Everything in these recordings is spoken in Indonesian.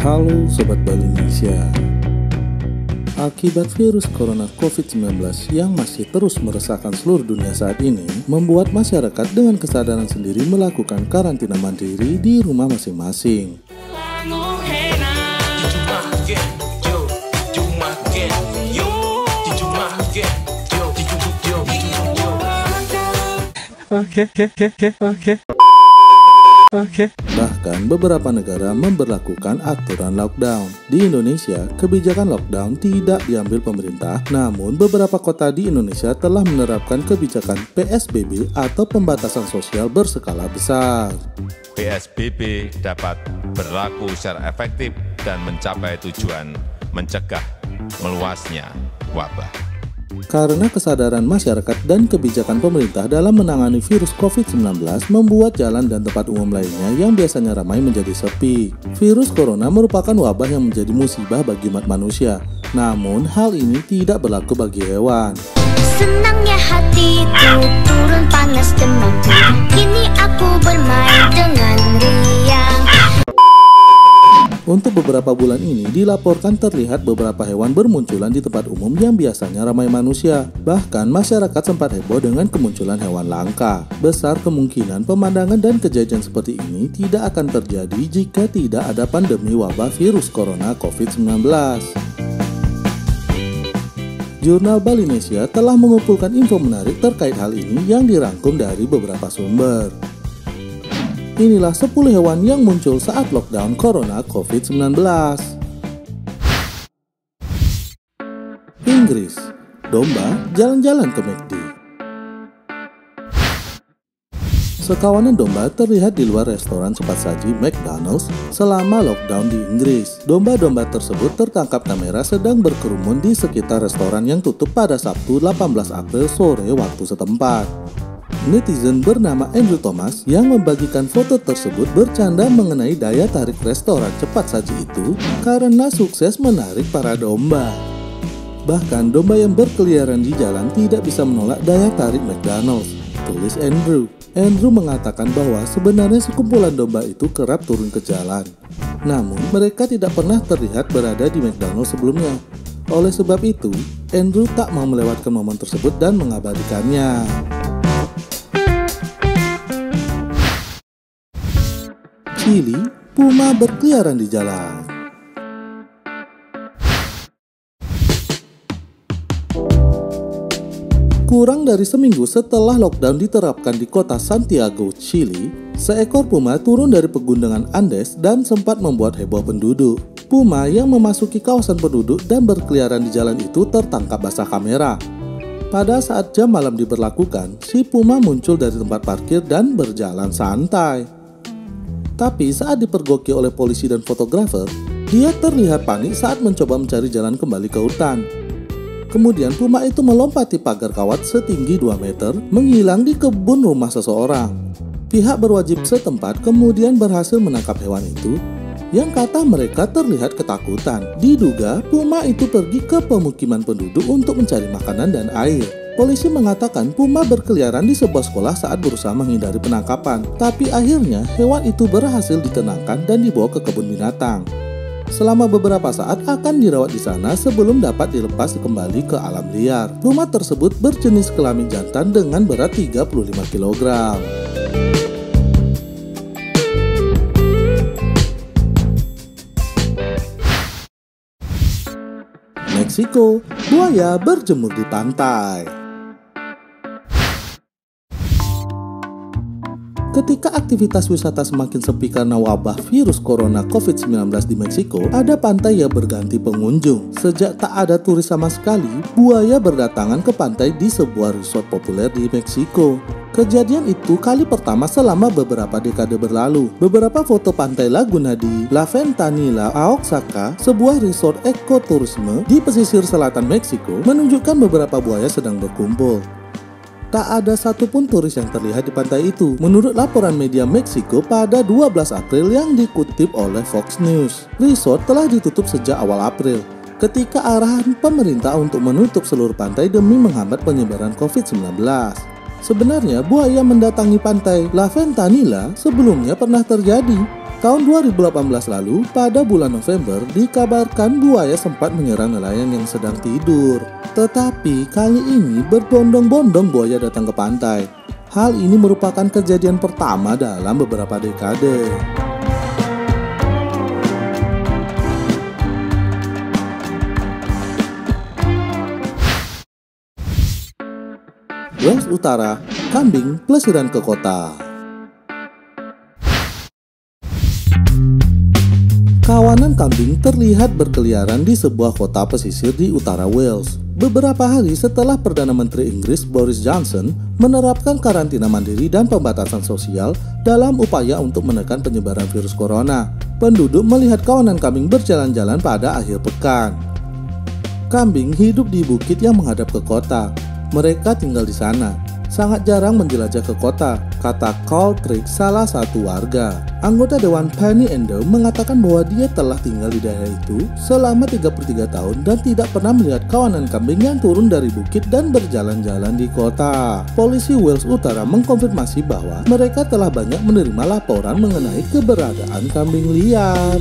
Halo Sobat Balindonesia. Akibat virus corona COVID-19 yang masih terus meresahkan seluruh dunia saat ini, membuat masyarakat dengan kesadaran sendiri melakukan karantina mandiri di rumah masing-masing. Bahkan beberapa negara memberlakukan aturan lockdown. Di Indonesia, kebijakan lockdown tidak diambil pemerintah, namun beberapa kota di Indonesia telah menerapkan kebijakan PSBB atau pembatasan sosial berskala besar. PSBB dapat berlaku secara efektif dan mencapai tujuan mencegah meluasnya wabah. Karena kesadaran masyarakat dan kebijakan pemerintah dalam menangani virus COVID-19 membuat jalan dan tempat umum lainnya yang biasanya ramai menjadi sepi. Virus corona merupakan wabah yang menjadi musibah bagi umat manusia. Namun hal ini tidak berlaku bagi hewan. Senangnya hatiku turun panas demamku, kini aku bermain dengan riang. Untuk beberapa bulan ini dilaporkan terlihat beberapa hewan bermunculan di tempat umum yang biasanya ramai manusia. Bahkan masyarakat sempat heboh dengan kemunculan hewan langka. Besar kemungkinan pemandangan dan kejadian seperti ini tidak akan terjadi jika tidak ada pandemi wabah virus corona COVID-19. Jurnal Balindonesia telah mengumpulkan info menarik terkait hal ini yang dirangkum dari beberapa sumber. Inilah 10 hewan yang muncul saat lockdown corona COVID-19. Inggris, domba jalan-jalan ke McD. Sekawanan domba terlihat di luar restoran cepat saji McDonald's selama lockdown di Inggris. Domba-domba tersebut tertangkap kamera sedang berkerumun di sekitar restoran yang tutup pada Sabtu 18 April sore waktu setempat. Netizen bernama Andrew Thomas yang membagikan foto tersebut bercanda mengenai daya tarik restoran cepat saji itu karena sukses menarik para domba. Bahkan domba yang berkeliaran di jalan tidak bisa menolak daya tarik McDonald's, tulis Andrew. Andrew mengatakan bahwa sebenarnya sekumpulan domba itu kerap turun ke jalan. Namun mereka tidak pernah terlihat berada di McDonald's sebelumnya. Oleh sebab itu, Andrew tak mau melewatkan momen tersebut dan mengabadikannya. Chili, puma berkeliaran di jalan. Kurang dari seminggu setelah lockdown diterapkan di kota Santiago, Chili, seekor puma turun dari pegunungan Andes dan sempat membuat heboh penduduk. Puma yang memasuki kawasan penduduk dan berkeliaran di jalan itu tertangkap basah kamera. Pada saat jam malam diberlakukan, si puma muncul dari tempat parkir dan berjalan santai. Tapi saat dipergoki oleh polisi dan fotografer, dia terlihat panik saat mencoba mencari jalan kembali ke hutan. Kemudian puma itu melompati pagar kawat setinggi 2 meter, menghilang di kebun rumah seseorang. Pihak berwajib setempat kemudian berhasil menangkap hewan itu, yang kata mereka terlihat ketakutan. Diduga puma itu pergi ke pemukiman penduduk untuk mencari makanan dan air. Polisi mengatakan puma berkeliaran di sebuah sekolah saat berusaha menghindari penangkapan. Tapi akhirnya hewan itu berhasil ditenangkan dan dibawa ke kebun binatang. Selama beberapa saat akan dirawat di sana sebelum dapat dilepas kembali ke alam liar. Puma tersebut berjenis kelamin jantan dengan berat 35 kg. Meksiko, buaya berjemur di pantai. Ketika aktivitas wisata semakin sepi karena wabah virus corona COVID-19 di Meksiko, ada pantai yang berganti pengunjung. Sejak tak ada turis sama sekali, buaya berdatangan ke pantai di sebuah resort populer di Meksiko. Kejadian itu kali pertama selama beberapa dekade berlalu. Beberapa foto pantai Laguna di La Ventanilla, Oaxaca, sebuah resort ekoturisme di pesisir selatan Meksiko, menunjukkan beberapa buaya sedang berkumpul. Tak ada satupun turis yang terlihat di pantai itu, menurut laporan media Meksiko pada 12 April yang dikutip oleh Fox News. Resort telah ditutup sejak awal April, ketika arahan pemerintah untuk menutup seluruh pantai demi menghambat penyebaran COVID-19. Sebenarnya buaya mendatangi pantai La Ventanilla sebelumnya pernah terjadi. Tahun 2018 lalu, pada bulan November, dikabarkan buaya sempat menyerang nelayan yang sedang tidur. Tetapi kali ini berbondong-bondong buaya datang ke pantai. Hal ini merupakan kejadian pertama dalam beberapa dekade. Wales Utara, kambing pelesiran ke kota. Kawanan kambing terlihat berkeliaran di sebuah kota pesisir di utara Wales. Beberapa hari setelah Perdana Menteri Inggris Boris Johnson menerapkan karantina mandiri dan pembatasan sosial dalam upaya untuk menekan penyebaran virus corona, penduduk melihat kawanan kambing berjalan-jalan pada akhir pekan. Kambing hidup di bukit yang menghadap ke kota. Mereka tinggal di sana, sangat jarang menjelajah ke kota, kata Carl Trick, salah satu warga. Anggota Dewan Penny Endo mengatakan bahwa dia telah tinggal di daerah itu selama 33 tahun dan tidak pernah melihat kawanan kambing yang turun dari bukit dan berjalan-jalan di kota. Polisi Wales Utara mengkonfirmasi bahwa mereka telah banyak menerima laporan mengenai keberadaan kambing liar.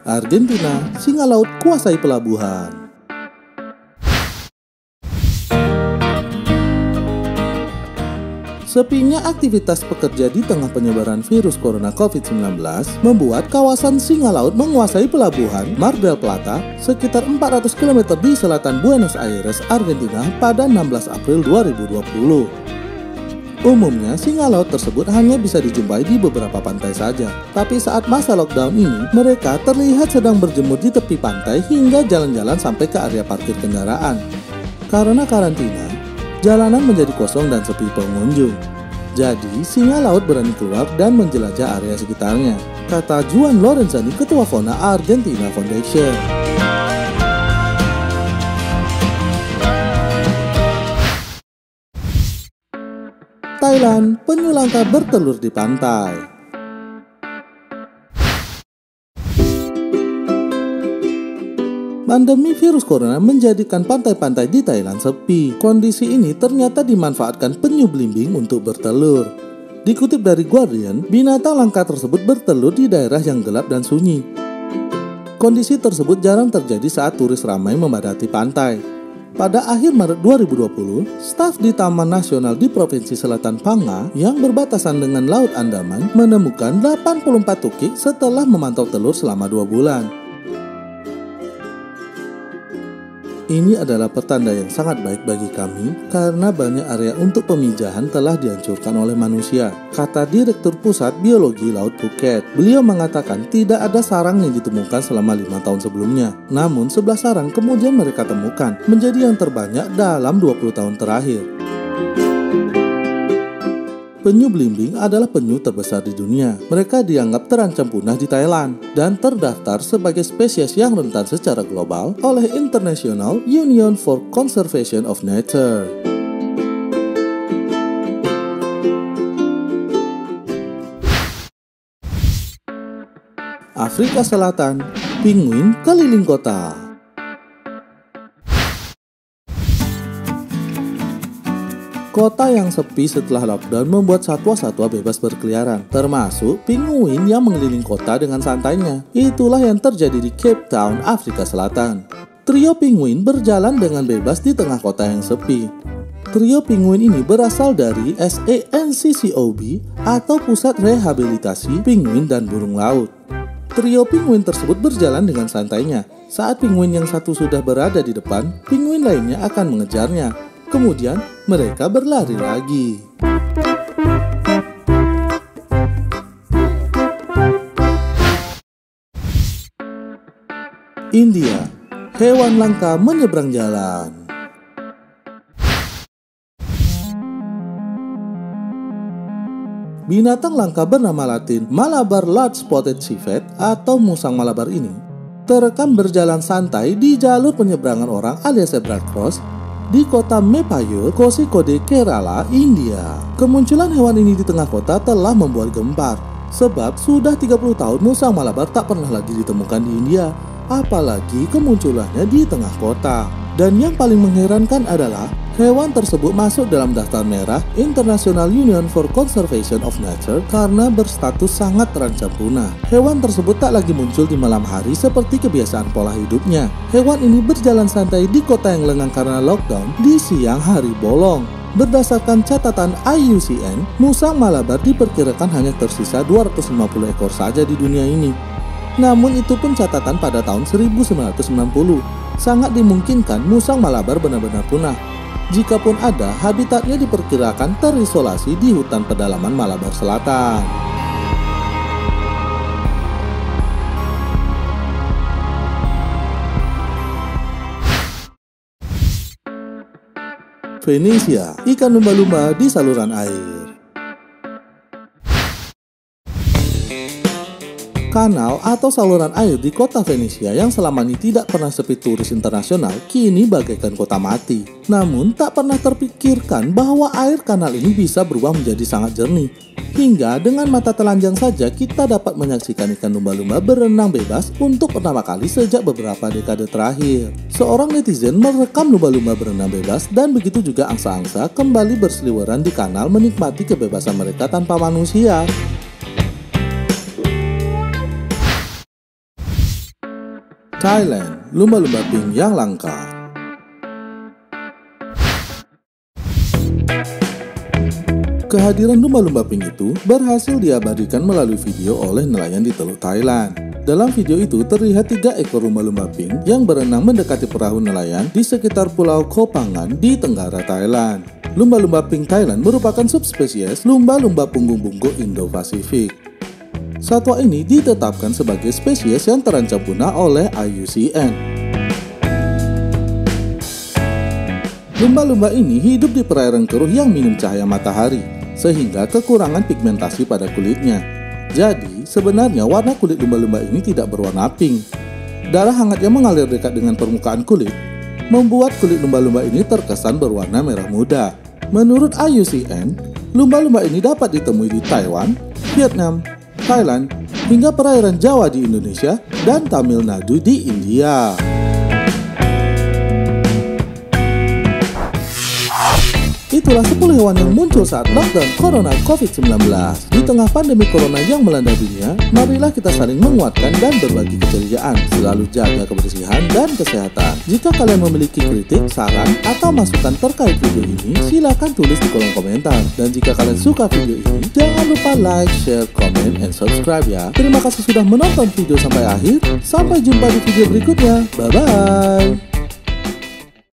Argentina, singa laut kuasai pelabuhan. Sepinya aktivitas pekerja di tengah penyebaran virus corona COVID-19 membuat kawasan singa laut menguasai pelabuhan Mar del Plata sekitar 400 km di selatan Buenos Aires, Argentina pada 16 April 2020. Umumnya, singa laut tersebut hanya bisa dijumpai di beberapa pantai saja. Tapi saat masa lockdown ini, mereka terlihat sedang berjemur di tepi pantai hingga jalan-jalan sampai ke area parkir kendaraan. Karena karantina, jalanan menjadi kosong dan sepi pengunjung. Jadi, singa laut berani keluar dan menjelajah area sekitarnya, kata Juan Lorenzani, Ketua Fauna Argentina Foundation. Thailand, penyu langka bertelur di pantai. Pandemi virus corona menjadikan pantai-pantai di Thailand sepi. Kondisi ini ternyata dimanfaatkan penyu belimbing untuk bertelur. Dikutip dari Guardian, binatang langka tersebut bertelur di daerah yang gelap dan sunyi. Kondisi tersebut jarang terjadi saat turis ramai memadati pantai. Pada akhir Maret 2020, staf di Taman Nasional di Provinsi Selatan Panga yang berbatasan dengan Laut Andaman menemukan 84 tukik setelah memantau telur selama 2 bulan. Ini adalah pertanda yang sangat baik bagi kami karena banyak area untuk pemijahan telah dihancurkan oleh manusia, kata Direktur Pusat Biologi Laut Phuket. Beliau mengatakan tidak ada sarang yang ditemukan selama 5 tahun sebelumnya. Namun 11 sarang kemudian mereka temukan, menjadi yang terbanyak dalam 20 tahun terakhir. Penyu belimbing adalah penyu terbesar di dunia. Mereka dianggap terancam punah di Thailand dan terdaftar sebagai spesies yang rentan secara global oleh International Union for Conservation of Nature. Afrika Selatan, penguin keliling kota. Kota yang sepi setelah lockdown membuat satwa-satwa bebas berkeliaran, termasuk penguin yang mengelilingi kota dengan santainya. Itulah yang terjadi di Cape Town, Afrika Selatan. Trio penguin berjalan dengan bebas di tengah kota yang sepi. Trio penguin ini berasal dari SANCCOB atau Pusat Rehabilitasi Penguin dan Burung Laut. Trio penguin tersebut berjalan dengan santainya. Saat penguin yang satu sudah berada di depan, penguin lainnya akan mengejarnya. Kemudian mereka berlari lagi. India, hewan langka menyeberang jalan. Binatang langka bernama latin Malabar Large Spotted Civet atau musang Malabar ini terekam berjalan santai di jalur penyeberangan orang alias zebra cross di kota Mepayur, Kozhikode, Kerala, India. Kemunculan hewan ini di tengah kota telah membuat gempar, sebab sudah 30 tahun musang Malabar tak pernah lagi ditemukan di India, apalagi kemunculannya di tengah kota. Dan yang paling mengherankan adalah Hewan tersebut masuk dalam daftar merah International Union for Conservation of Nature karena berstatus sangat terancam punah. Hewan tersebut tak lagi muncul di malam hari seperti kebiasaan pola hidupnya. Hewan ini berjalan santai di kota yang lengang karena lockdown di siang hari bolong. Berdasarkan catatan IUCN, musang Malabar diperkirakan hanya tersisa 250 ekor saja di dunia ini. Namun itu pun catatan pada tahun 1990. Sangat dimungkinkan musang Malabar benar-benar punah. Jikapun ada, habitatnya diperkirakan terisolasi di hutan pedalaman Malabar Selatan. Venesia, ikan lumba-lumba di saluran air. Kanal atau saluran air di kota Venesia yang selama ini tidak pernah sepi turis internasional kini bagaikan kota mati. Namun tak pernah terpikirkan bahwa air kanal ini bisa berubah menjadi sangat jernih. Hingga dengan mata telanjang saja kita dapat menyaksikan ikan lumba-lumba berenang bebas untuk pertama kali sejak beberapa dekade terakhir. Seorang netizen merekam lumba-lumba berenang bebas dan begitu juga angsa-angsa kembali berseliweran di kanal menikmati kebebasan mereka tanpa manusia. Thailand, lumba-lumba pink yang langka. Kehadiran lumba-lumba pink itu berhasil diabadikan melalui video oleh nelayan di Teluk Thailand. Dalam video itu terlihat 3 ekor lumba-lumba pink yang berenang mendekati perahu nelayan di sekitar Pulau Koh Phangan di tenggara Thailand. Lumba-lumba pink Thailand merupakan subspesies lumba-lumba punggung bungkuk Indo-Pasifik. Satwa ini ditetapkan sebagai spesies yang terancam punah oleh IUCN. Lumba-lumba ini hidup di perairan keruh yang minim cahaya matahari, sehingga kekurangan pigmentasi pada kulitnya. Jadi, sebenarnya warna kulit lumba-lumba ini tidak berwarna pink. Darah hangat yang mengalir dekat dengan permukaan kulit, membuat kulit lumba-lumba ini terkesan berwarna merah muda. Menurut IUCN, lumba-lumba ini dapat ditemui di Taiwan, Vietnam, Thailand, hingga perairan Jawa di Indonesia dan Tamil Nadu di India. Itulah 10 hewan yang muncul saat lockdown corona COVID-19. Di tengah pandemi corona yang melanda dunia, marilah kita saling menguatkan dan berbagi keceriaan, selalu jaga kebersihan dan kesehatan. Jika kalian memiliki kritik, saran, atau masukan terkait video ini, silakan tulis di kolom komentar. Dan jika kalian suka video ini, jangan lupa like, share, comment, and subscribe ya. Terima kasih sudah menonton video sampai akhir. Sampai jumpa di video berikutnya. Bye-bye.